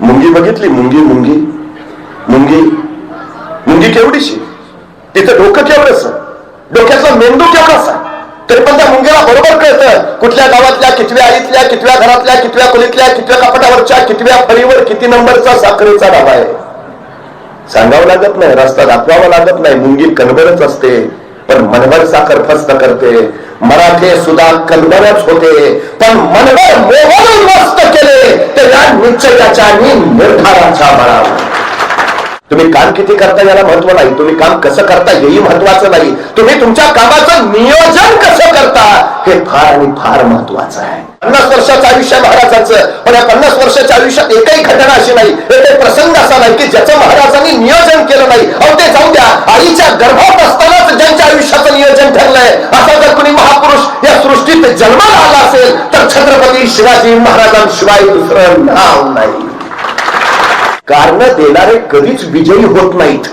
मुंगी बघितली? मुंगी मुंगी मुंगी मुंगी केवढीशी, तिचं डोकं केवढंच, डोक्याचा मेंदू केवढासा, तरी पण त्या मुंगीला बरोबर कळतं कुठल्या गावातल्या कितव्या आईतल्या, कितव्या घरातल्या, कितव्या खोलीतल्या, कितव्या कपाटावरच्या, कितव्या फळीवर किती नंबरचा साखरेचा डबा आहे. सांगावं लागत नाही, रस्ता दाखवावा लागत नाही. मुंगी कणभरच असते, पण मनभर साखर फस्त करते. मराठे सुद्धा कणभरच होते, पण मनभर मोहन मस्त केले ते या निश्चयाच्या आणि निर्धाराच्या बळावर. तुम्ही काम किती करता याला महत्व नाही, तुम्ही काम कसं करता हेही महत्वाचं नाही, तुम्ही तुमच्या कामाचं नियोजन कसं करता हे फार आणि फार महत्वाचं आहे. 50 वर्षाचं आयुष्य महाराजांचं, पण या 50 वर्षाच्या आयुष्यात एकही घटना अशी नाही, एकही प्रसंग असा नाही की ज्याचं महाराजांनी नियोजन केलं नाही. अहो ते जाऊ द्या, आईच्या गर्भात असतानाच ज्यांच्या आयुष्याचं नियोजन ठरलंय असा जर कुणी महापुरुष या सृष्टीत जन्माला आला असेल तर छत्रपती शिवाजी महाराजांशिवाय दुसरं नाव नाही. कारण देणारे कधीच विजयी होत नाहीत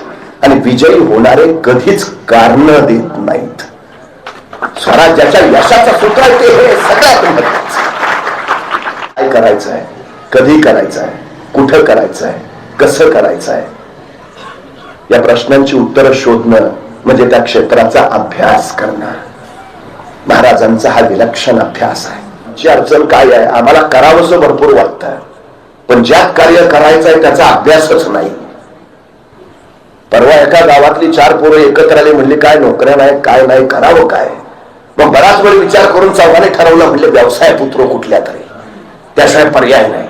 आणि विजयी होणारे कधीच कारण देत नाहीत. स्वराज्याच्या यशाचं सूत्र आहे ते हे सगळ्यात महत्त्वाचं. काय करायचं आहे, कधी करायचं आहे, कुठं करायचं आहे, कसं करायचं आहे, या प्रश्नांची उत्तरं शोधणं म्हणजे त्या क्षेत्राचा अभ्यास करणं. महाराजांचा हा विलक्षण अभ्यास आहे. जी अडचण काय आहे, आम्हाला करावंसं भरपूर वाटतं, पण ज्यात कार्य करायचं आहे त्याचा अभ्यासच नाही. परवा एका गावातली 4 पोरं एकत्र आली, म्हणली काय नोकऱ्या नाही, काय नाही, करावं काय. मग बराच वेळ विचार करून चौघांनी ठरवलं, म्हणले व्यवसाय पुत्र कुठल्या तरी, त्याशिवाय पर्याय नाही.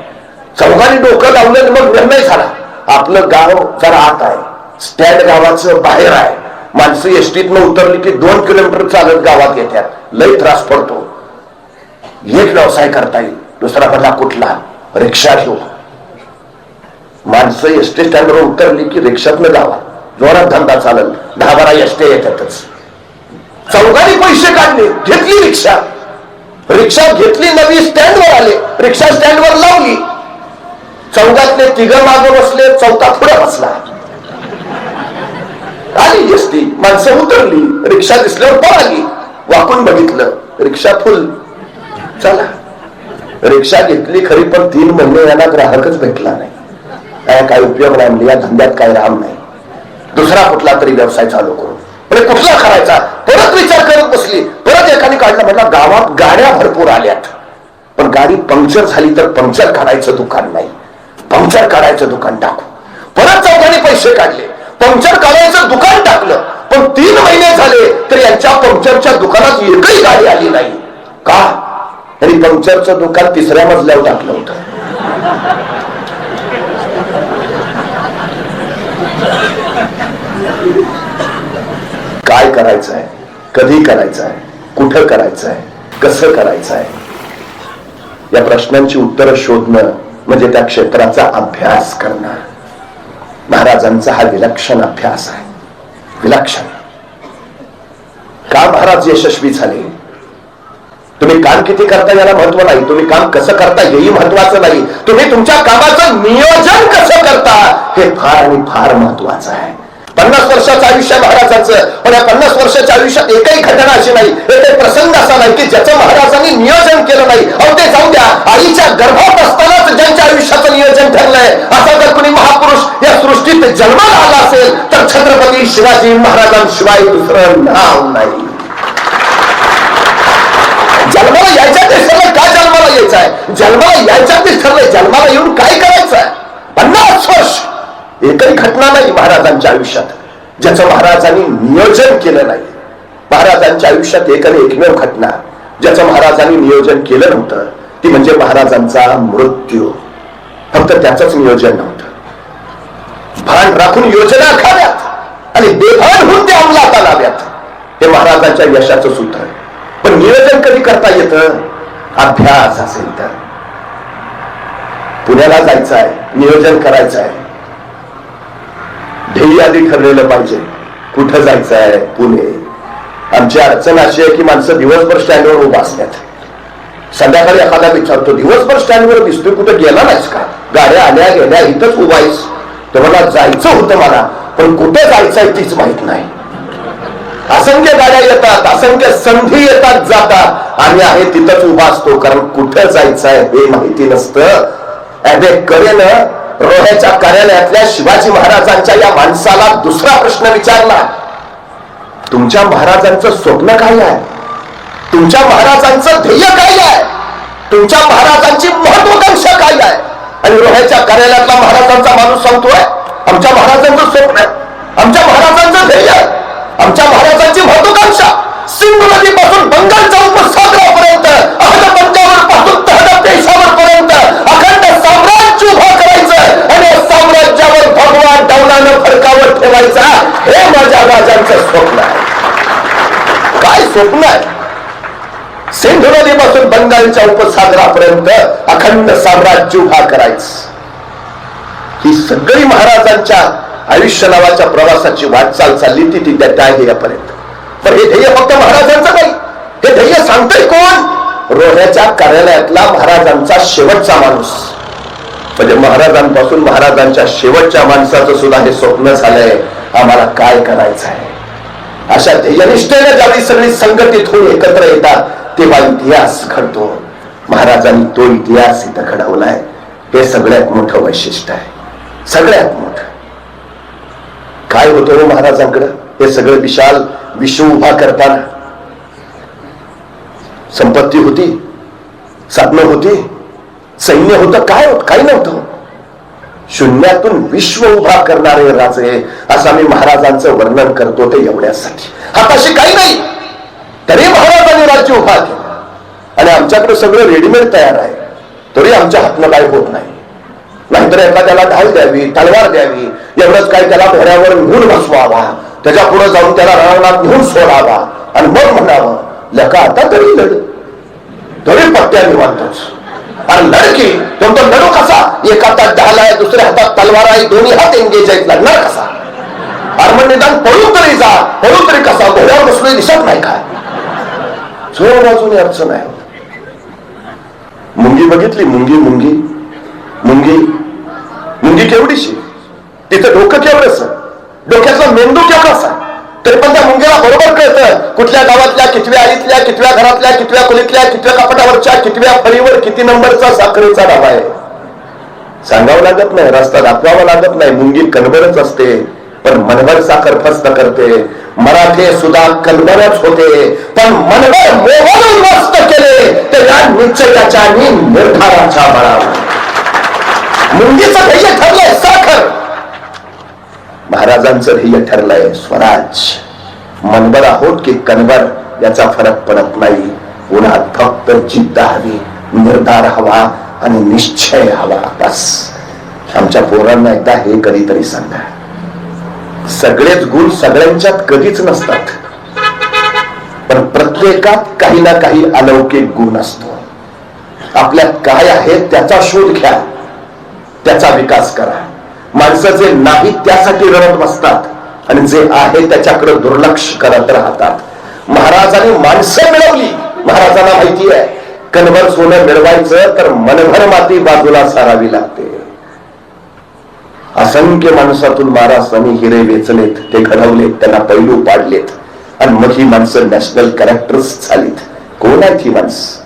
चौघांनी डोकं लावलं, मग निर्णय झाला. आपलं गाव जरा आत आहे, स्टँड गावाचं बाहेर आहे, माणसं एसटीतनं उतरली की 2 किलोमीटर चालत गावात येतात, लई त्रास पडतो. एक व्यवसाय करता येईल, दुसरा पडला कुठला, रिक्षा घेऊ. माणसं एसटी स्टँडवर उतरली की रिक्षातनं गावात जोरात धंदा चालल, 10-12 एसटी येतातच. चौघांनी पैसे काढले, घेतली रिक्षा, रिक्षा घेतली, नवी स्टँडवर आले, रिक्षा स्टँडवर लावली. चौघातले 3 मागं बसले, चौथा पुढे बसला. आली एसटी, माणसं उतरली, रिक्षा दिसल्यावर पळाली, वाकून बघितलं, रिक्षा फुल. चला, रिक्षा घेतली खरी, पण 3 महिने यांना ग्राहकच भेटला नाही. काय उपयोग नाही, या धंद्यात काय राम नाही, दुसरा कुठला तरी व्यवसाय चालू करू. म्हणजे कुठला करायचा, परत विचार करत बसली. परत एकाने काढला, म्हटलं गावात गाड्या भरपूर आल्यात, पण गाडी पंक्चर झाली तर पंक्चर काढायचं दुकान नाही, पंक्चर काढायचं दुकान टाकू. परत चौघांनी पैसे काढले, पंक्चर काढायचं दुकान टाकलं, पण 3 महिने झाले तर यांच्या पंक्चरच्या दुकानात एकही गाडी आली नाही. का? तरी पंक्चरचं दुकान 3ऱ्या मजल्यावर टाकलं होतं. काय करायचं आहे, कधी करायचं आहे, कुठं करायचं आहे, कसं करायचं आहे, या प्रश्नांची उत्तरं शोधणं म्हणजे त्या क्षेत्राचा अभ्यास करणं. महाराजांचा हा विलक्षण अभ्यास आहे, विलक्षण. का महाराज यशस्वी झाले? तुम्ही काम किती करता याला महत्व नाही, तुम्ही काम कसं करता हेही महत्वाचं नाही, तुम्ही तुमच्या कामाचं नियोजन कसं करता हे फार आणि फार महत्वाचं आहे. 50 वर्षाचं आयुष्य महाराजांचं, पण या 50 वर्षाच्या आयुष्यात एकही घटना अशी नाही, एकही प्रसंग असा नाही की ज्याचं महाराजांनी नियोजन केलं नाही. अहो ते जाऊ द्या, आईच्या गर्भात असतानाच ज्यांच्या आयुष्याचं नियोजन ठरलंय असा जर कुणी महापुरुष या सृष्टीत जन्माला आला असेल तर छत्रपती शिवाजी महाराजांशिवाय दुसरं नाव नाही. जन्माला यायच्या तेच ठरलंय, का जन्माला यायचं आहे, जन्माला यायच्या तेच ठरलंय, जन्माला येऊन काय करायचं आहे. 50 वर्ष एकही घटना नाही महाराजांच्या आयुष्यात ज्याचं महाराजांनी नियोजन केलं नाही. महाराजांच्या आयुष्यात एक आणि एकमेव घटना ज्याचं महाराजांनी नियोजन केलं नव्हतं ती म्हणजे महाराजांचा मृत्यू. फक्त त्याचंच नियोजन नव्हतं, भान राखून योजना आखाव्यात आणि बेभान होऊन त्या अंमलात आणाव्यात, हे महाराजांच्या यशाचं सूत्र आहे. पण नियोजन कधी करता येतं? अभ्यास असेल तर. पुण्याला जायचं आहे, नियोजन करायचं आहे, ध्येय आधी ठरलेलं पाहिजे. कुठं जायचं आहे? पुणे. आमची अडचण अशी आहे की माणसं दिवसभर स्टँडवर उभा असतात, संध्याकाळी एखादा विचारतो दिवसभर स्टँडवर दिसतोय, कुठं गेला नाहीस का? गाड्या आल्या गेल्या, इथंच उभा आहेस. तर मला जायचं होतं मला, पण कुठे जायचंय तीच माहित नाही. असंख्य गाड्या येतात, असंख्य संधी येतात जातात, आणि आहे तिथंच उभा असतो, कारण कुठं जायचंय हे माहिती नसतं. करेन रोह्याच्या कार्यालयातल्या शिवाजी महाराजांच्या या माणसाला दुसरा प्रश्न विचारला, तुमच्या महाराजांचं स्वप्न काय आहे, तुमच्या महाराजांचं ध्येय काय आहे, तुमच्या महाराजांची महत्वाकांक्षा काय आहे? आणि रोह्याच्या कार्यालयातला महाराजांचा माणूस सांगतोय, आमच्या महाराजांचं स्वप्न, आमच्या महाराजांचं ध्येय, आमच्या महाराजांची महत्वाकांक्षा सिंधू नदीपासून बंगालच्या उपसागरापर्यंत, अहद पंजावर पासून तहद पेशावर पर्यंत अखंड साम्राज्य उभं करायचं आणि साम्राज्यावर भगवा डौलानं फडकावर ठेवायचा, हे माझ्या राजांचं स्वप्न आहे. काय स्वप्न आहे? सिंधू नदीपासून बंगालच्या उपसागरापर्यंत अखंड साम्राज्य उभा करायचं. ही सगळी महाराजांच्या आयुष्य नावाच्या प्रवासाची वाटचाल चालली ती त्या ध्येयापर्यंत. पण हे ध्येय फक्त महाराजांचं नाही, हे ध्येय सांगतोय कोण? रोह्याच्या कार्यालयातला महाराजांचा शेवटचा माणूस. म्हणजे महाराजांपासून महाराजांच्या शेवटच्या माणसाचं सुद्धा हे स्वप्न झालंय, आम्हाला काय करायचं आहे. अशा ध्येयनिष्ठेने ज्यावेळी सगळी संघटित होऊन एकत्र येतात तेव्हा इतिहास घडतो. महाराजांनी तो इतिहास इथं घडवलाय. हे सगळ्यात मोठं वैशिष्ट्य आहे. सगळ्यात मोठं काय होतं महाराजांकडं? हे सगळं विशाल विश्व उभा करताना संपत्ती होती, साधनं होती, सैन्य होतं, काय होत? काही नव्हतं. शून्यातून विश्व उभा करणारे राजे, असं मी महाराजांचं वर्णन करतो ते एवढ्यासाठी. हाताशी काही नाही तरी महाराजांनी राज्य उभा केलं. आणि आमच्याकडे सगळं रेडीमेड तयार आहे, तरी आमच्या हातनं काय होत नाही. नाहीतर एखाद्याला ढाल द्यावी, तलवार द्यावी, एवढंच काय त्याला घोड्यावर घेऊन बसवावा, त्याच्या पुढे जाऊन त्याला रणांगणात घेऊन सोडावा आणि मग म्हणावं, लका आता तरी लढ, तरी पट्ट्याने मानतोच. आणि लढकी तो लढू कसा? एका हातात ढाल आहे, दुसऱ्या हातात तलवार आहे, दोन्ही हात एंगेज आहेत, लढणार कसा? अरे निदान पळून तरी जा, पळून तरी कसा? घोड्यावर बसलोय दिसत नाही काय? जोर वाजून अडचण आहे. मुंगी बघितली, मुंगी मुंगी मुंगी मुंगी केवढीशी, तिचं डोकं केवढंच, डोक्याचा मेंदू केवढासा, तरी पण त्या मुंगीला बरोबर कळतं कुठल्या गावातल्या कितव्या आईतल्या, कितव्या घरातल्या, कितव्या खोलीतल्या, कितव्या कपाटावरच्या, कितव्या फळीवर किती नंबरचा साखरेचा डबा आहे. सांगावं लागत नाही, रस्ता दाखवावा लागत नाही. मुंगी कणभरच असते, पण मनभर साखर फस्त करते. मराठे सुद्धा कणभरच होते, पण मनभर मोहन मस्त केले ते या निश्चयाच्या आणि निर्धाराच्या बळावर. मुंगीचं ध्येय ठरलंय साखर, महाराजांचं ध्येय ठरलंय स्वराज. मनभर आहोत की कणभर याचा फरक पडत नाही. उन्हात फक्त जिद्द हवी, निर्धार हवा आणि निश्चय हवा. बस आमच्या पोरांना एकदा हे कधीतरी सांगा. सगळेच गुण सगळ्यांच्यात कधीच नसतात, पण प्रत्येकात काही ना काही अलौकिक गुण असतो. आपल्यात काय आहे त्याचा शोध घ्या, त्याचा विकास करा. माणसं जे नाही त्यासाठी रडत बसतात आणि जे आहे त्याच्याकडे दुर्लक्ष करत राहतात. महाराजांनी माणसं मिळवली. महाराजांना माहिती आहे कणभर सोनं मिळवायचं तर मनभर माती बाजूला सारावी लागते. असंख्य माणसातून महाराजांनी हिरे वेचलेत, ते घडवलेत, त्यांना पैलू पाडलेत आणि मग ही माणसं नॅशनल कॅरेक्टर्स झालीत. कोण आहेत ही माणसं?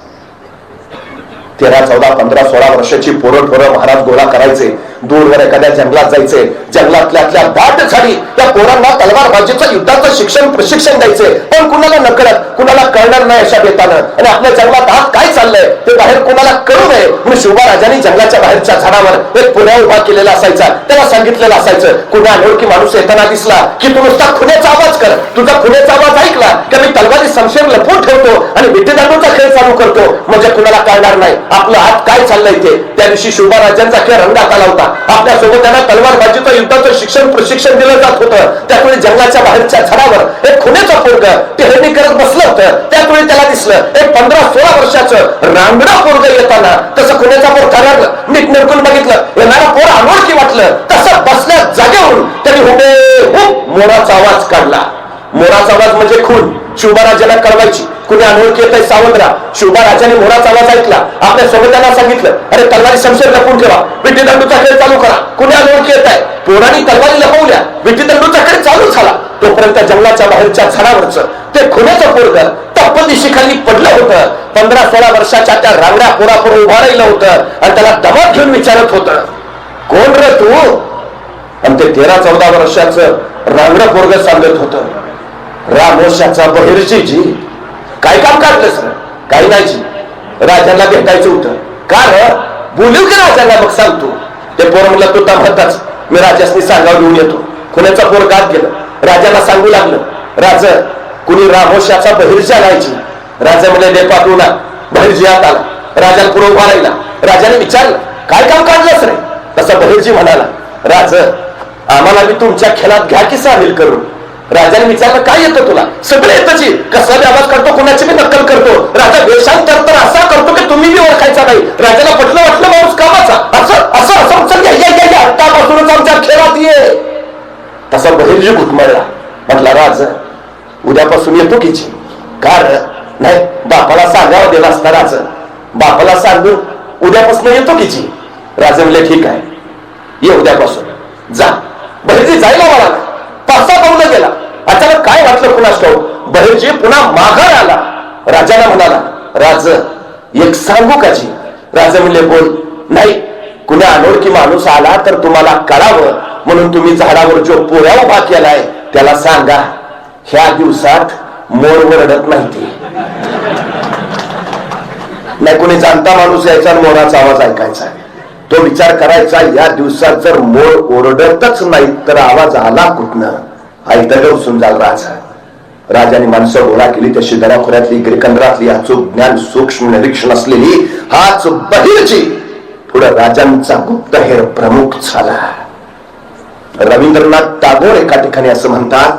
13, 14, 15, 16 वर्षाची पोरं महाराज गोळा करायचे, दूरवर एखाद्या जंगलात जायचे, जंगलातल्या दाट झाडी त्या पोरांना तलवारबाजीचं युद्धाचं शिक्षण प्रशिक्षण द्यायचे. पण कुणाला नकळत, कुणाला कळणार नाही अशा बेतानं. आणि आपल्या जंगलात आत काय चाललंय ते बाहेर कुणाला कळू नये म्हणून शिवबाराजांनी जंगलाच्या बाहेरच्या झाडावर एक पुण्या उभा केलेला असायचा. त्याला सांगितलेलं असायचं, कुणा अनोळखी माणूस येताना दिसला की तू नुसता खुण्याचा आवाज कर. तुझा खुण्याचा आवाज ऐकला की मी तलवारी संशय लपवून ठेवतो आणि विट्टीदांडूचा खेळ चालू करतो, म्हणजे कुणाला कळणार नाही आपलं आत काय चाललंय ते. त्या दिवशी शिवबाराजांचा खेळ रंगात आला होता. आपल्यासोबत त्यांना तलवारबाजीचं युद्धाचं शिक्षण प्रशिक्षण दिलं जात होतं. त्यावेळी जंगलाच्या बाहेरच्या झाडावर एक खुण्याचं पोरग टेहळणी करत बसलं होतं. त्यावेळी त्याला दिसलं एक 15-16 वर्षाचं रांगडा पोरग येताना. तसं खुण्याचा पोर करारलं, नीट निरकून बघितलं, येणारा पोर अनोळखी वाटलं. तसं बसल्या जागेवरून त्यांनी हुबेहूब मोराचा आवाज काढला. मोराचा आवाज म्हणजे खून शिवबाराजांना कळवायची. कुणी अनोळखी येत आहे सावध राहा. शिवबाराजांनी मोराचा आवाज ऐकला, आपल्या सोबत्यांना सांगितलं, अरे तलवारी शमशेर लपवून ठेवा, विट्टीदंडूचा खेळ चालू करा. कुणी अनोळखी येत आहे. पोरांनी तलवारी लपवल्या, विट्टीदंडूचा खेळ चालू झाला. तोपर्यंत जंगलाच्या बाहेरच्या झाडावरचं ते खुण्याचं पोरग तप्पदिशीखाली पडलं होतं. 15-16 वर्षाच्या त्या रांगड्या पोरापुढे उभा राहिलं होतं आणि त्याला दमात घेऊन विचारत होतं, कोण रे तू? आणि ते 13-14 वर्षाचं रांगडं पोरग सांगत होत, रामोशाचा बहिर्जीजी. काय काम काढलंस रे? काही नाही जी, राजांना भेटायचं होतं. का र? बोलू की राजांना, मग सांगतो. ते पोर म्हणलं तू म्हणताच मी राजासनी सांगावं घेऊन येतो. कुणाचा पोर गात गेलं, राजाला सांगू लागलं, राज कुणी रामोशाचा बहिर्जी आणायची. राजा म्हणले दे पाठवू ना. बहिर्जी आत आला, राजाला पुढे उभा राहिला. राजाने विचारलं काय काम काढलंस रे? तसा बहिर्जी म्हणाला, राज आम्हाला बी तुमच्या खेळात घ्या की सामील करून. राजाने विचारलं काय येतं तुला? सगळं येतं जी. कसा बी आवाज करतो, कोणाची बी नक्कल करतो. राजा वेषांतर तर असा करतो की तुम्ही बी ओळखायचा नाही. राजाला पटलं वाटलं माणूस कामाचा. असं असं असं चल या आत्तापासूनच आमच्या खेळात ये. तसा बहिर्जी घुटमळला. म्हटला राज उद्यापासून येतो की जी. का र? नाही बापाला सांगावं दिला असता. राज बापाला सांगून उद्यापासून येतो की जी. राजा म्हणले ठीक आहे, ये उद्यापासून. जा. बहिर्जी जायला मला 5-6 पावलं गेला. अचानक काय वाटलं कुणास ठाऊक, बहिर्जी पुन्हा माघार आला. राजाला म्हणाला, राज एक सांगू का जी? राजा म्हणले बोल. नाही, कुण्या अनोळखी माणूस आला तर तुम्हाला कळावं म्हणून तुम्ही झाडावर जो पोळ्या उभा केलाय त्याला सांगा ह्या दिवसात मोर वरडत नाही. नाही कोणी जाणता माणूस यायचा आणि मोराचा आवाज ऐकायचा. तो विचार करायचा या दिवसात जर मोर ओरडतच नाही तर आवाज आला कुठनं? ऐकलं उसून जाल राजा. राजाने माणसं गोळा केली. त्या शिदराखोऱ्यातली गिरकंदरातली अचूक ज्ञान सूक्ष्म निरीक्षण असलेली हाच बहिर्जी पुढे राजांचा गुप्तहेर प्रमुख झाला. रवींद्रनाथ टागोर एका ठिकाणी असं म्हणतात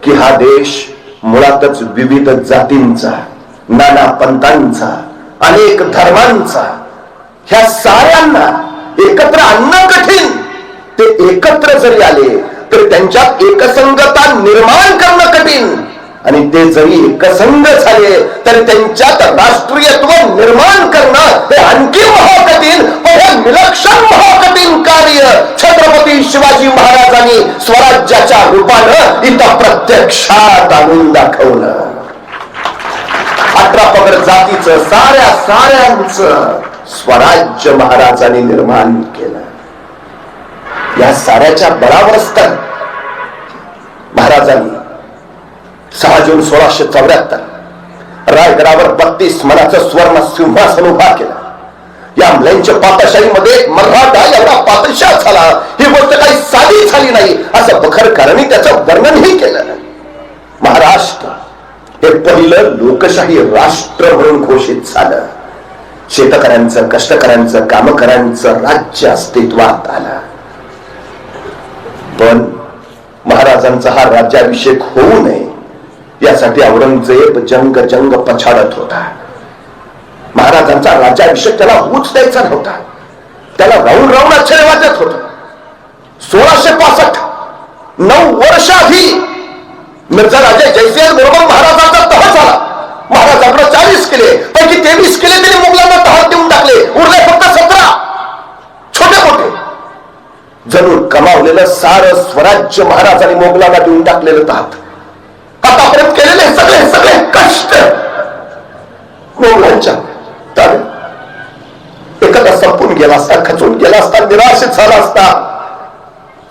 की हा देश मुळातच विविध जातींचा, नाना पंथांचा, अनेक धर्मांचा, ह्या साऱ्यांना एकत्र आणणं कठीण. ते एकत्र जरी आले तर त्यांच्यात एकसंगता निर्माण करणं कठीण. आणि ते जरी एकसंग झाले तरी त्यांच्यात राष्ट्रीयत्व निर्माण करणं हे आणखी महाकठीण. पण हे विलक्षण महाकठीण कार्य छत्रपती शिवाजी महाराजांनी स्वराज्याच्या रूपानं इथं प्रत्यक्षात आणून दाखवलं. 18 पगड जातीचं साऱ्यांचं स्वराज्य महाराजांनी निर्माण केलं. या साऱ्याच्या बळावरच तर महाराजांनी 6 जून 1674 रायगडावर 32 मनाचं स्वर्ण सिंहासन उभा केलं. या मुलांच्या पातशाहीमध्ये मराठा एवढा पातशाह झाला ही गोष्ट काही साधी झाली नाही असं बखरकरांनी त्याचं वर्णनही केलं. महाराष्ट्र हे पहिलं लोकशाही राष्ट्र म्हणून घोषित झालं. शेतकऱ्यांचं, कष्टकऱ्यांचं, कामकऱ्यांचं राज्य अस्तित्वात आलं. पण महाराजांचा हा राज्याभिषेक होऊ नये यासाठी औरंगजेब जंग पछाडत होता. महाराजांचा राज्याभिषेक त्याला होऊच द्यायचा नव्हता. त्याला राहून आश्चर्य वाटत होत. 1665 9 वर्ष आधी मिर्झा राजे जयसिंह बरोबर महाराजांचा तह झाला. महाराजांकडे 40 किल्ले पैकी 23 किल्ले त्यांनी मुघलांना तहात देऊन टाकले. उरले फक्त 17 छोटे मोठे. जणू कमावलेलं सारं स्वराज्य महाराजांनी मोगलांना देऊन टाकलेलं तहात. आतापर्यंत केलेले सगळे कष्ट मोगलांच्या एखादा संपून गेला असता, खचून गेला असता, निराशित झाला असता.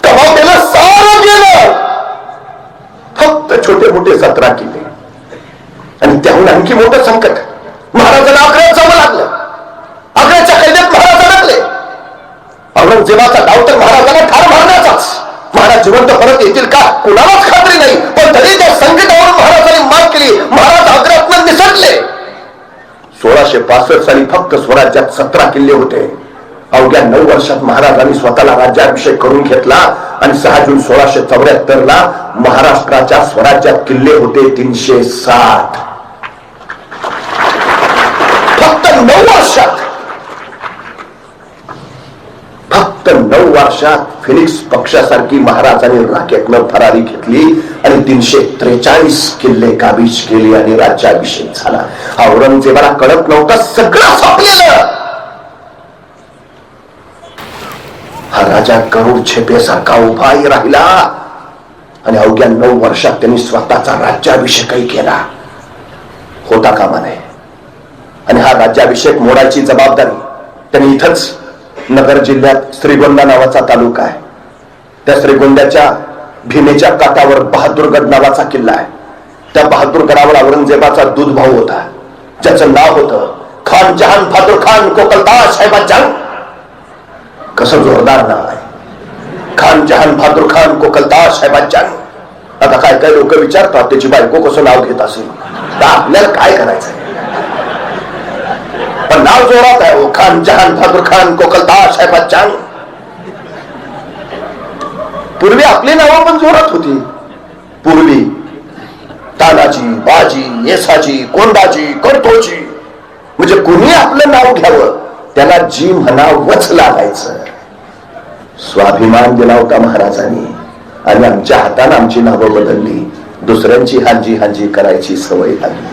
कमावलेलं सारं गेलं. फक्त छोटे मोठे 17 किल्ले. आणि त्याहून आणखी मोठं संकट महाराजांना आग्र्यात जावं लागलं. आग्र्याच्या कैद्यात महाराज अडकले. औरंगजेबाचा डाव तर महाराजांना ठार मारण्याचाच. महाराज जिवंत परत येतील का कुणालाच खात्री नाही. पण तरी त्या संकटावर महाराजांनी मात केली. महाराज आग्र्यातून निसटले. 1665 साली फक्त स्वराज्यात 17 किल्ले होते. अवघ्या 9 वर्षात महाराजांनी स्वतःला राज्याभिषेक करून घेतला. आणि 6 जून 1674 ला महाराष्ट्राच्या स्वराज्यात किल्ले होते 360. फक्त 9 वर्षात. फक्त 9 वर्षात फिनिक्स पक्षासारखी महाराजांनी राकेतनं फरारी घेतली आणि 343 किल्ले काबीज केली आणि राज्याभिषेक झाला. औरंगजेबाला कळत नव्हतं सगळं संपलेलं. हा राजा गरुड झेपेसारखा उभाही राहिला आणि अवघ्या 9 वर्षात त्यांनी स्वतःचा राज्याभिषेकही केला. होता कामा नये. आणि हा राज्याभिषेक मोडायची जबाबदारी त्यांनी इथंच नगर जिल्ह्यात श्रीगोंदा नावाचा तालुका आहे. त्या श्रीगोंद्याच्या भीमेच्या काठावर बहादूरगड नावाचा किल्ला आहे. त्या बहादूरगडावर औरंगजेबाचा दूध भाऊ होता, ज्याचं नाव होतं खान जहान बहादूर खान कोकलदार साहेबांचं. कसं जोरदार नाव आहे, खान जहान बहादूर खान कोकलदार साहेबांचं. आता काय काय लोक विचारतात त्याची बायको कसं नाव घेत असेल, तर आपल्याला काय करायचं, पण नाव जोरात आहे हो, खान जहान बहादूर खान कोकलदार साहेबांचं. पूर्वी आपली नावं पण जोरात होती. पूर्वी तानाजी, बाजी, येसाजी, कोंडाजी, करतोजी, म्हणजे कुणी आपलं नाव घ्यावं त्याला जी म्हणावंच लागायचं. स्वाभिमान दिला होता महाराजांनी आणि आमच्या हाताने आमची नावं बदलली. दुसऱ्यांची हांजी हांजी करायची सवय लागली.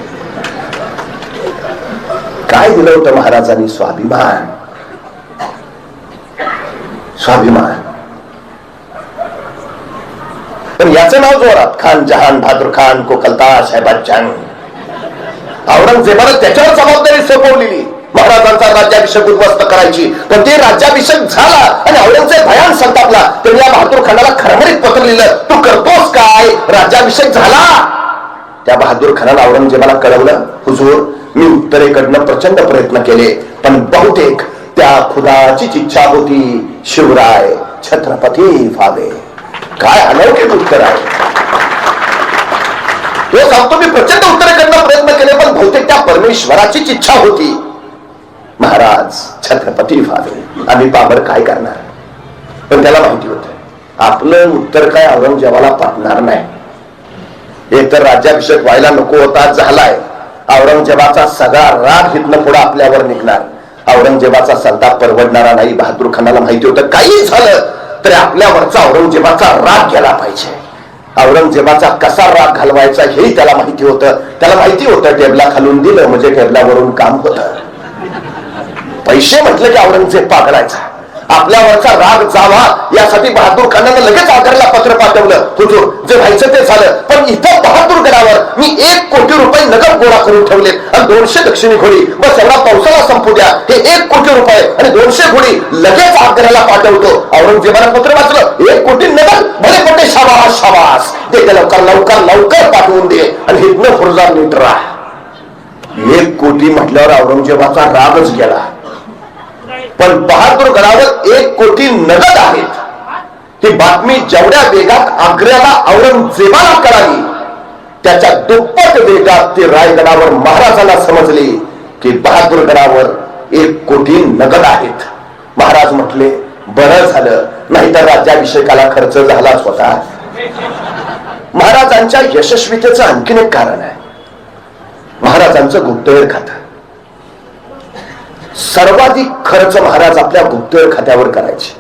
काय दिलं होतं महाराजांनी? स्वाभिमान. स्वाभिमान. पण याचं नाव जोरात खान जहान बहादूर खान कोकलदार साहेबांचं. औरंगजेबाने त्याच्यावर जबाबदारी सोपवलेली, महाराजांचा राज्याभिषेक उद्ध्वस्त करायची. पण ते राज्याभिषेक झाला आणि औरंगजेब भयान संतापला. त्यांनी या बहादूर खानाला खरमरीत पत्र लिहिलं, तू करतोस काय, राज्याभिषेक झाला. त्या बहादूर खानाला औरंगजेबाला कळवलं, हुजूर मी उत्तरेकडनं प्रचंड प्रयत्न केले, पण बहुतेक त्या खुदाचीच इच्छा होती शिवराय छत्रपती व्हावे. काय अलौकिक उत्तर आहे. तो सांगतो मी प्रचंड उत्तरेकडनं प्रयत्न केले, पण बहुतेक त्या परमेश्वराचीच इच्छा होती महाराज छत्रपती व्हावे. आम्ही बाबर काय करणार. पण त्याला माहिती होतं आपलं उत्तर काय औरंगजेबाला पटणार नाही. एक तर राज्याभिषेक व्हायला नको होता, झालाय. औरंगजेबाचा सगळा राग इथनं पुढे आपल्यावर निघणार. औरंगजेबाचा संताप परवडणारा नाही. बहादूर खानाला माहिती होतं काही झालं तरी आपल्यावरचा औरंगजेबाचा राग गेला पाहिजे. औरंगजेबाचा कसा राग घालवायचा हे त्याला माहिती होतं. त्याला माहिती होतं टेबला खालून दिलं म्हणजे टेबलावरून काम होतं. पैसे म्हटलं की औरंगजेब पागलायचा. आपल्यावरचा राग जावा यासाठी बहादूर खानानं लगेच आग्र्याला पत्र पाठवलं, हुजूर जे व्हायचं ते झालं, पण इथं बहादूरगडावर मी 1 कोटी रुपये नगद गोळा करून ठेवले आणि 200 दक्षिणी घोडी, बस एवढा पावसाला संपू द्या. हे 1 कोटी रुपये आणि 200 घोडी लगेच आग्र्याला पाठवतो. औरंगजेबानं पत्र वाचलं, 1 कोटी नगद, भले मोठे शाबास शाबास, ते लवकर लवकर लवकर पाठवून दे आणि हितनं फुरजा नीट राहा. 1 कोटी म्हटल्यावर औरंगजेबाचा रागच गेला. पण बहादूरगडावर 1 कोटी नगद आहेत ही बातमी जेवढ्या वेगात आग्र्याला औरंगजेबाला कळाली, त्याच्या दुप्पट वेगात ते रायगडावर महाराजांना समजले की बहादूरगडावर 1 कोटी नगद आहेत. महाराज म्हटले बरं झालं, नाहीतर राज्याभिषेकाला खर्च झालाच होता. महाराजांच्या यशस्वीतेचं आणखीन एक कारण आहे, महाराजांचं गुप्तहेर खातं. सर्वाधिक खर्च महाराज आपल्या गुप्तहेर खात्यावर करायचे.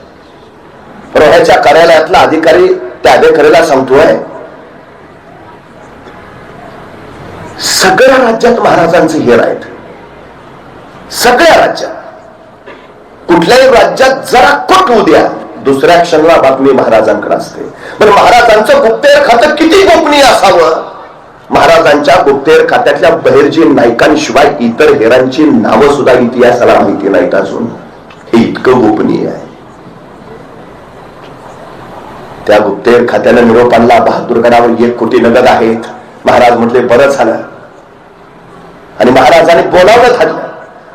रोह्याच्या कार्यालयातला अधिकारी त्या अधिकाऱ्याला सांगतोय, सगळ्या राज्यात महाराजांचे हेर आहेत. सगळ्या राज्यात, कुठल्याही राज्यात जरा कुठ होऊ द्या, दुसऱ्या क्षणाला बातमी महाराजांकडे असते. पण महाराजांचं गुप्तहेर खातं किती गोपनीय असावं. महाराजांच्या गुप्तहेर खात्यातल्या बहिर्जी नायकांशिवाय इतर हेरांची नावं सुद्धा इतिहासाला माहिती नाहीत अजून. हे इतकं गोपनीय आहे. त्या गुप्तहेर खात्यानं निरोप आणला, बहादूरगडावर 1 कोटी नगद आहेत. महाराज म्हटले बरं झालं. आणि महाराजांनी बोलावलं धाडलं.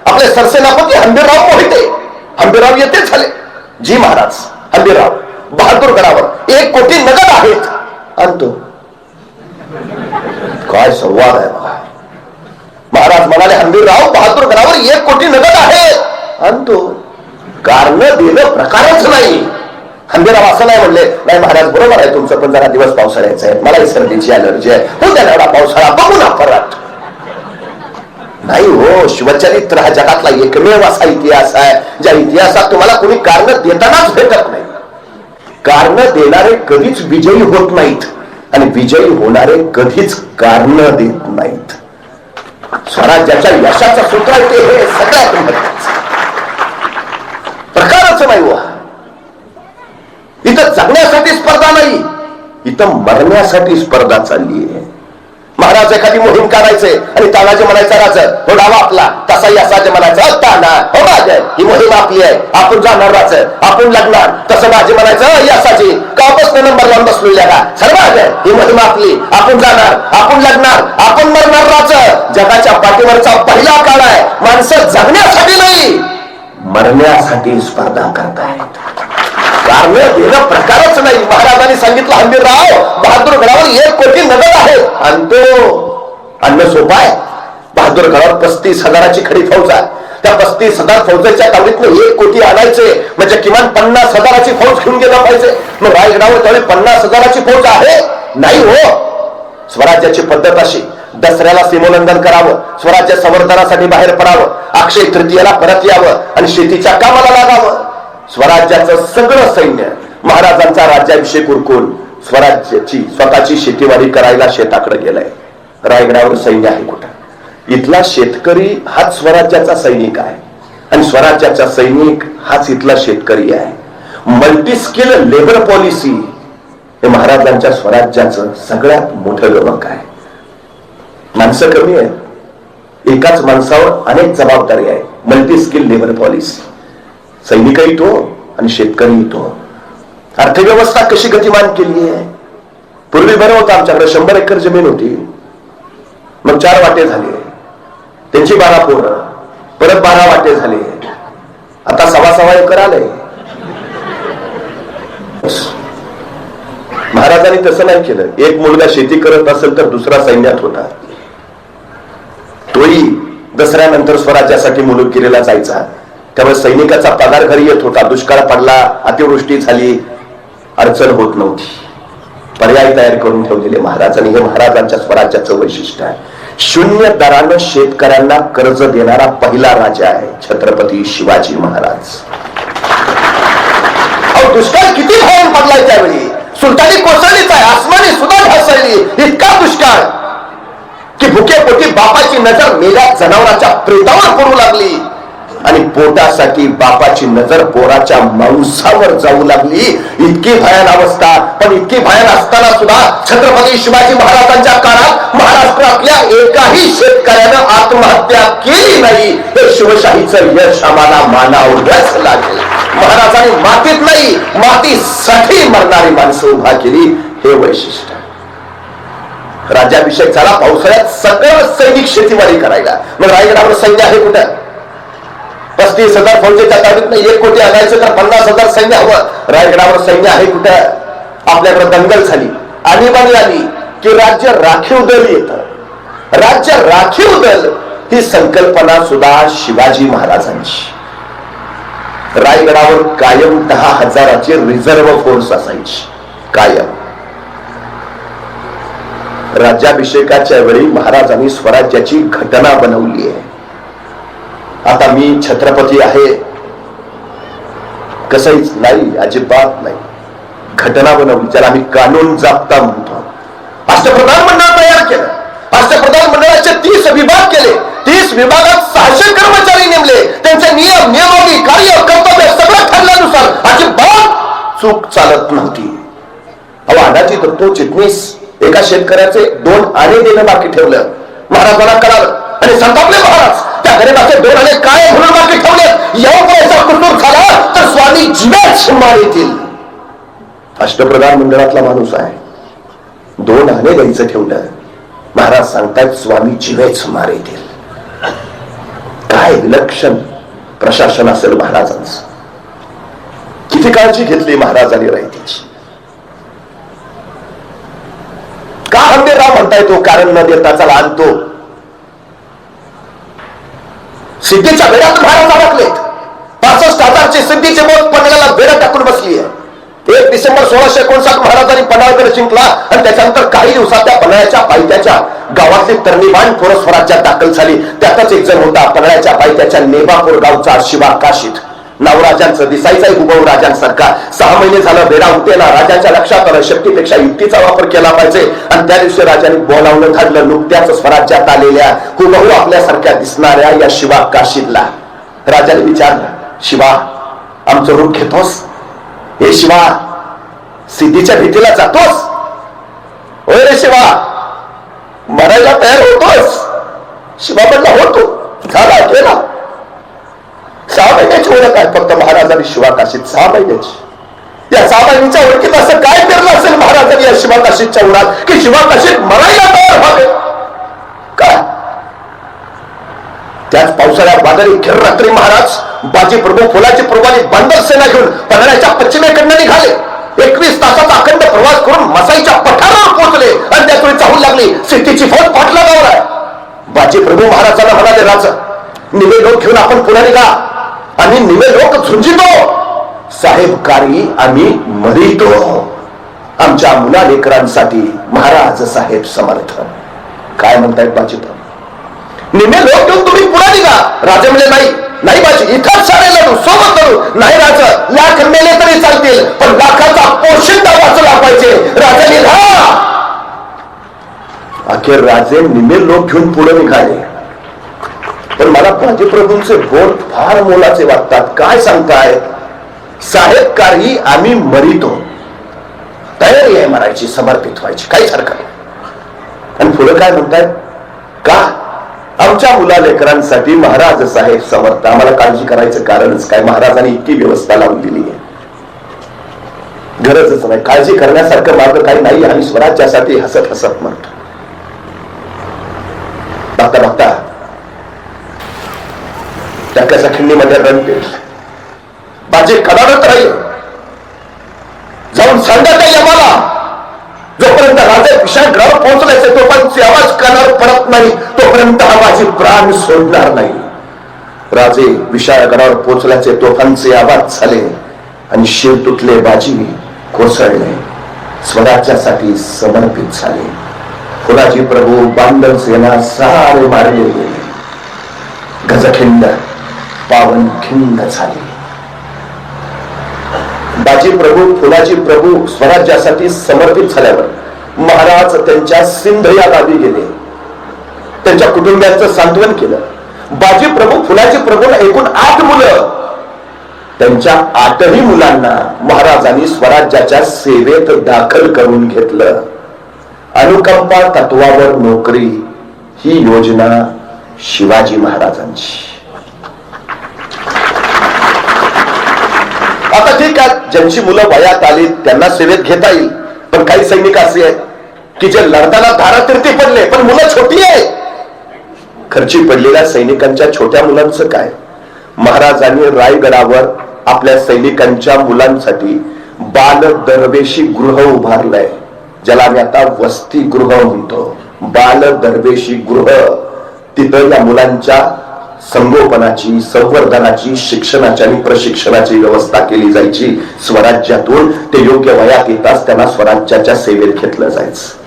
आपले सरसेनापती हंबीरराव मोहिते, हंबीरराव येते झाले. जी महाराज, हंबीरराव बहादूरगडावर 1 कोटी नगद आहेत. आणतो. काय संवाद आहे बघा. महाराज म्हणाले हंबीरराव बहादूरगडावर 1 कोटी नगद आहे. आणतो. कारण देणं प्रकारच नाही. हंबीरराव असं नाही म्हणले, नाही महाराज बरोबर आहे तुमचं, पण जरा दिवस पावसाळ्याचा आहे, मला सर्दीची अलर्जी आहे, हो त्याला एवढा पावसाळा बघू ना परत. नाही हो, शिवचरित्र हा जगातला एकमेव असा इतिहास आहे ज्या इतिहासात तुम्हाला कोणी कारण देतानाच भेटत नाही. कारण देणारे कधीच विजयी होत नाहीत आणि विजयी होणारे कधीच कारण देत नाहीत. स्वराज्याच्या यशाचं सूत्र आहे ते हे सगळ्यात महत्वाचं. प्रकारच नाही हो. इथं जगण्यासाठी स्पर्धा नाही, इथं मरण्यासाठी स्पर्धा चालली आहे. महाराज एखादी मोहीम काढायचे आणि तानाजी म्हणायचा राजा हो डावा आपला, असा यसाचे म्हणायचं ताना हो माझे ही मोहीम आपली आहे, आपण जाणार राहायचं, आपण लग्नार. तसं माझे म्हणायचं यसाची कापासून नंबर लावून बसलेल्या का सर्व ही मोहीम आपली, आपण जाणार, आपण लग्नार, आपण मरणार राहायचं. जगाच्या पाठीवरचा पहिला काळ आहे. माणसं जगण्यासाठी नाही मरण्यासाठी स्पर्धा करतायत. कारण देणं प्रकारच नाही. महाराजांनी सांगितलं हंबीरराव बहादूरगडावर 1 कोटी नगद आहे आणि तो अन्न सोपं आहे. बहादूरगडावर 35,000ची खडी फौज आहे. त्या 35,000 फौजेच्या तावडीतनं 1 कोटी आणायचे म्हणजे किमान 50,000ची फौज घेऊन गेला पाहिजे. मग रायगडावर त्यावेळी 50,000ची फौज आहे नाही हो. स्वराज्याची पद्धत अशी दसऱ्याला सीमोल्लंघन करावं, स्वराज्य संवर्धनासाठी बाहेर पडावं, अक्षय तृतीयेला परत यावं आणि शेतीच्या कामाला लागावं. स्वराज्याचं सगळं सैन्य महाराजांचा राज्याभिषेक उरकून स्वराज्याची स्वतःची शेतीवाडी करायला शेताकडे गेलाय. रायगडावर सैन्य आहे कुठं? इथला शेतकरी हाच स्वराज्याचा सैनिक आहे आणि स्वराज्याचा सैनिक हाच इथला शेतकरी आहे. मल्टी स्किल लेबर पॉलिसी हे महाराजांच्या स्वराज्याचं सगळ्यात मोठं गमक आहे. माणसं कमी आहे, एकाच माणसावर अनेक जबाबदारी आहे. Multi skill labour policy. सैनिकही तो आणि शेतकरी तो. अर्थव्यवस्था कशी गतिमान केली आहे. पूर्वी बरं होतं, आमच्याकडे 100 एकर जमीन होती, मग 4 वाटे झाले, त्यांची 12 पोरं, परत 12 वाटे झाले, आता 6.25 एकर आले. महाराजांनी तसं नाही केलं. एक मुलगा शेती करत असेल तर दुसरा सैन्यात होता. तोही दसऱ्यानंतर स्वराज्यासाठी मुलुकगिरीला जायचा. त्यामुळे सैनिकाचा पगार घरी येत होता. दुष्काळ पडला, अतिवृष्टी झाली, अडचण होत नव्हती. पर्याय तयार करून ठेवलेले महाराजांनी. हे महाराजांच्या स्वराज्याचं वैशिष्ट्य आहे. 0 दरानं शेतकऱ्यांना कर्ज देणारा पहिला राजा आहे छत्रपती शिवाजी महाराज. दुष्काळ किती भयान पडलाय त्यावेळी. सुलतानी कोसळलीच आहे, आसमानी सुद्धा ढासळली. इतका दुष्काळ की भुकेपोटी बापाची नजर मेल्या जनावराच्या प्रेतावर पडू लागली आणि पोटासाठी बापाची नजर पोराच्या मांसावर जाऊ लागली. इतकी भयान अवस्था. पण इतकी भयान असताना सुद्धा छत्रपती शिवाजी महाराजांच्या काळात महाराष्ट्रातल्या एकाही शेतकऱ्यानं आत्महत्या केली नाही. हे शिवशाहीचं यश आम्हाला मानावंच लागेल. महाराजांनी मातीत नाही मातीसाठी मरणारी माणसं उभा केली. हे वैशिष्ट्य. राज्याभिषेक झाला पावसाळ्यात, सकल सैनिक शेतीवाडी करायला. मग रायगडावर सैन्य आहे कुठं? 35,000 फौजेच्या ताब्यातनं 1 कोटी आणायचं तर 50,000 सैन्य हवं. रायगडावर सैन्य आहे कुठं? आपल्याकडे दंगल झाली, आणीबाणी आली की राज्य राखीव दल येतं. राज्य राखीव दल ही संकल्पना सुद्धा शिवाजी महाराजांची. रायगडावर कायम 10,000ची रिझर्व्ह फोर्स असायची कायम. राज्याभिषेकाच्या वेळी महाराजांनी स्वराज्याची घटना बनवली आहे. आता मी छत्रपती आहे कसंच नाही, अजिबात नाही. घटना बनवली, ज्याला आम्ही कानून जाप्ता म्हणतो. अष्टप्रधान मंडळ तयार केलं. अष्टप्रधान मंडळाचे 30 विभाग केले. 30 विभागात 600 कर्मचारी नेमले. त्यांचे नियम, नियमावली, कार्य, कर्तव्य सगळं ठरल्यानुसार अजिबात चूक चालत नव्हती. अण्णाजी दत्तो चिटणीस एका शेतकऱ्याचे 2 आणे देणं बाकी ठेवलं. महाराजांना कळालं आणि संतापले महाराज. त्या गरीबाचे 2 आणे काय म्हणून बाकी ठेवले? याचा कुटूर झाला तर स्वामी जीवेच मारेतील. अष्टप्रधान मंडळातला माणूस आहे, 2 आणे द्यायचं ठेवलं. महाराज सांगतायत स्वामी जीवेच मारेतील. काय विलक्षण प्रशासन असेल महाराजांचं. किती काळजी घेतली महाराजांनी रायतीची. का हंबीरराव म्हणताय तो कारण न देता चला आणतो. सिद्धीच्या वेळात महाराज अडकलेत. 65,000ची सिद्धीची मोठ पन्हाळ्याला वेळ टाकून बसली आहे. 1 डिसेंबर 1659 महाराजांनी पन्हाळगड जिंकला आणि त्याच्यानंतर काही दिवसात त्या पन्हाळ्याच्या पायथ्याच्या गावातली तरणीबाण पोरं स्वराज्यात दाखल झाली. त्यातच एक जण होता पन्हाळ्याच्या पायथ्याच्या नेबापूर गावचा शिवा काशीद. नावराजांचं दिसायचाही हुबहू राजांसारखा. 6 महिने झालं वेडा उठेना. राजाच्या लक्षात आलं शक्तीपेक्षा युक्तीचा वापर केला पाहिजे आणि त्या दिवशी राजाने बोलावणं धाडलं नुकत्याच स्वराज्यात आलेल्या हुबहू आपल्यासारख्या दिसणाऱ्या या शिवा काशीदला. राजाने विचारलं, शिवा आमचं रूप घेतोस? हे शिवा सिद्धीच्या भीतीला जातोस? होय रे शिवा, मरायला तयार होतोस? शिवा म्हणला होतो. झाला केला. 6 महिन्याची ओळख आहे फक्त महाराजांनी शिवाकाशीत. 6 महिन्याची. या 6 महिन्याच्या ओळखीत असं काय पेरलं असेल महाराजांनी या शिवाकाशीच्या उन्हात की शिवाकाशीत मरायला तयार व्हावे? काय त्याच पावसाळ्यात वादळी खेळ रात्री महाराज बाजी प्रभू फुलाची प्रभावी बांधव सेना घेऊन पन्हाळ्याच्या पश्चिमेकडनं निघाले. 21 तासाचा अखंड प्रवास करून मसाईच्या पठारावर पोहोचले आणि त्यातून चाहूल लागली सिद्धीची फौज पाठलागावर आहे. बाजी प्रभू महाराजांना म्हणाले, राजा निवे लोक घेऊन आपण पुढे निघा. आणि निवे लोक झुंजितो साहेबकारी आम्ही मरितो. आमच्या मुला लेकरांसाठी महाराज साहेब समर्थ. काय म्हणतायत बाजी प्रभू? निमे लोक घेऊन तुम्ही पुढे निघा. राजे म्हणले, नाही नाही बाजी, इथंच सारे लढू, सोबत लढू. नाही राजा, लाख मेले तरी चालतील पण लाखाचा पोशिंदा वाचला पाहिजे. राजाने अखेर राजे निमे लोक घेऊन पुढे निघाले. पण मला बाजी प्रभूंचे बोल फार मोलाचे वाटतात. काय सांगताय? साहेबकारी आम्ही मरितो. तयारी आहे मरायची, समर्पित व्हायची, काहीच हरकत नाही. आणि पुढे काय म्हणतायत? का आमच्या मुला लेकरांसाठी महाराज साहेब समर्थ. आम्हाला काळजी करायचं कारणच काय? महाराजांनी इतकी व्यवस्था लावून दिली आहे, गरजच नाही. काळजी करण्यासारखं मार्ग काही नाही. आणि स्वराज्यासाठी हसत हसत म्हणतो. बघता बघता त्याच्या खिंडीमध्ये रण पेटलं. बाजी कडाडत राहील. जाऊन सांगा त्या यमाला, जोपर्यंत राजे विशाळगडावर पोहोचल्याचे तोपर्यंत आवाज कानावर पडत नाही तोपर्यंत हा माझे प्राण सोडणार नाही. राजे विशाळगडावर पोहोचल्याचे तोफांचे आवाज झाले आणि शिर तुटले. बाजी कोसळले, स्वराज्यासाठी समर्पित झाले. फुलाजी प्रभू बांधव सेना सारे मारले गेले. गजखिंड पावन खिंड झाली. बाजी प्रभू फुलाजी प्रभू स्वराज्यासाठी समर्पित झाल्यावर महाराज त्यांच्या सिंध या गावी गेले. त्यांच्या कुटुंबियांचं सांत्वन केलं. बाजी प्रभू फुलाजी प्रभूंना एकूण 8 मुलं. त्यांच्या 8ही मुलांना महाराजांनी स्वराज्याच्या सेवेत दाखल करून घेतलं. अनुकंपा तत्वावर नोकरी ही योजना शिवाजी महाराजांची. आता ठीक आहे, ज्यांची मुलं वयात आली त्यांना सेवेत घेता येईल. पण काही सैनिक असे आहेत की जे लढताना धारातीर्थी पडले पण मुलं छोटी आहेत. खर्ची पडलेल्या सैनिकांच्या छोट्या मुलांचं काय? महाराजांनी रायगडावर आपल्या सैनिकांच्या मुलांसाठी बाल दरवेशी गृह उभारलंय, ज्याला आम्ही आता वसतिगृह म्हणतो. बाल दरवेशी गृह. तिथं या मुलांच्या संगोपनाची, संवर्धनाची, शिक्षणाची आणि प्रशिक्षणाची व्यवस्था केली जायची. स्वराज्यातून ते योग्य वयात येताच त्यांना स्वराज्याच्या सेवेत घेतलं जायचं.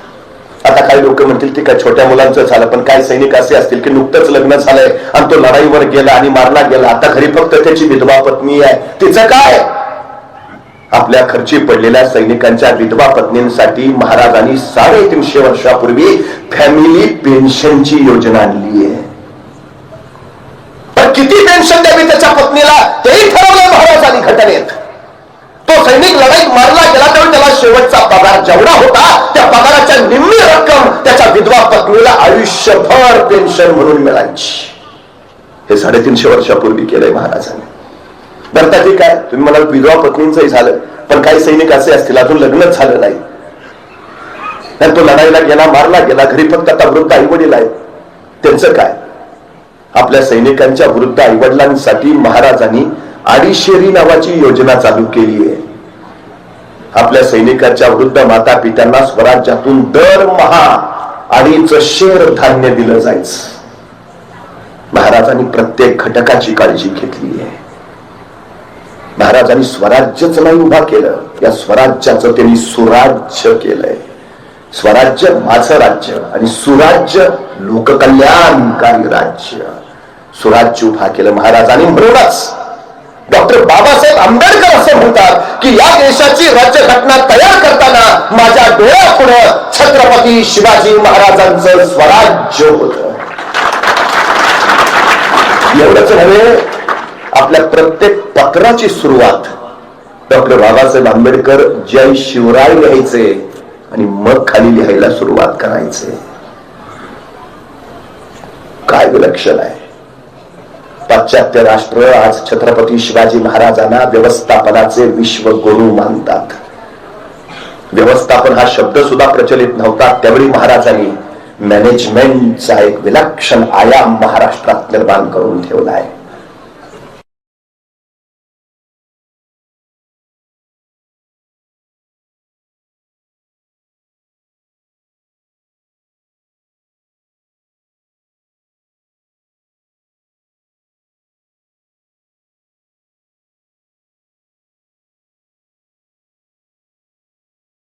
आता काही लोक म्हणतील, ठीक आहे छोट्या मुलांचं झालं, पण काही सैनिक असे असतील की नुकतंच लग्न झालंय आणि तो लढाईवर गेला आणि मारला गेला. आता घरी फक्त त्याची विधवा पत्नी आहे, तिचं काय? आपल्या खर्ची पडलेल्या सैनिकांच्या विधवा पत्नींसाठी महाराजांनी 350 वर्षापूर्वी फॅमिली पेन्शनची योजना आणली आहे. किती पेन्शन द्यावी त्याच्या पत्नीला तेही ठरवलं महाराजांनी घटनेत. तो सैनिक लढाईत मारला गेला तेव्हा त्याला शेवटचा पगार जेवढा होता त्या पगाराच्या निम्मी रक्कम त्याच्या विधवा पत्नीला आयुष्यभर पेन्शन म्हणून मिळायची. हे 350 वर्षापूर्वी केलंय महाराजांनी. बरं ठीक आहे, तुम्ही मला विधवा पत्नींचंही झालं, पण काही सैनिक असे असतील अजून लग्नच झालं नाही, तो लढाईला गेला, मारला गेला, घरी फक्त आता वृद्ध आई वडील आहेत, त्यांचं काय? आपल्या सैनिकांच्या वृद्ध आईवडिलांसाठी महाराजांनी अडीशेरी नावाची योजना चालू केली आहे. आपल्या सैनिकांच्या वृद्ध माता पित्यांना स्वराज्यातून दरमहा 2.5 शेर धान्य दिलं जायचं. महाराजांनी प्रत्येक घटकाची काळजी घेतली आहे. महाराजांनी स्वराज्यच नाही उभा केलं, या स्वराज्याचं त्यांनी सुराज्य केलंय. स्वराज्य माझं राज्य आणि सुराज्य लोककल्याणकारी राज्य. सुराज्य उभा केलं महाराजांनी. म्हणूनच डॉक्टर बाबासाहेब आंबेडकर असं म्हणतात की या देशाची राज्यघटना तयार करताना माझ्या डोळ्यापुढे छत्रपती शिवाजी महाराजांचं स्वराज्य होत. एवढंच नव्हे, आपल्या प्रत्येक पत्राची सुरुवात डॉक्टर बाबासाहेब आंबेडकर जय शिवराय लिहायचे आणि मग खाली लिहायला सुरुवात करायचे. काय विलक्षण आहे. पाश्चात्य राष्ट्र आज छत्रपती शिवाजी महाराजांना व्यवस्थापनाचे विश्वगुरू मानतात. व्यवस्थापन हा शब्द सुद्धा प्रचलित नव्हता त्यावेळी महाराजांनी मॅनेजमेंटचा एक विलक्षण आयाम महाराष्ट्रात निर्माण करून ठेवला आहे.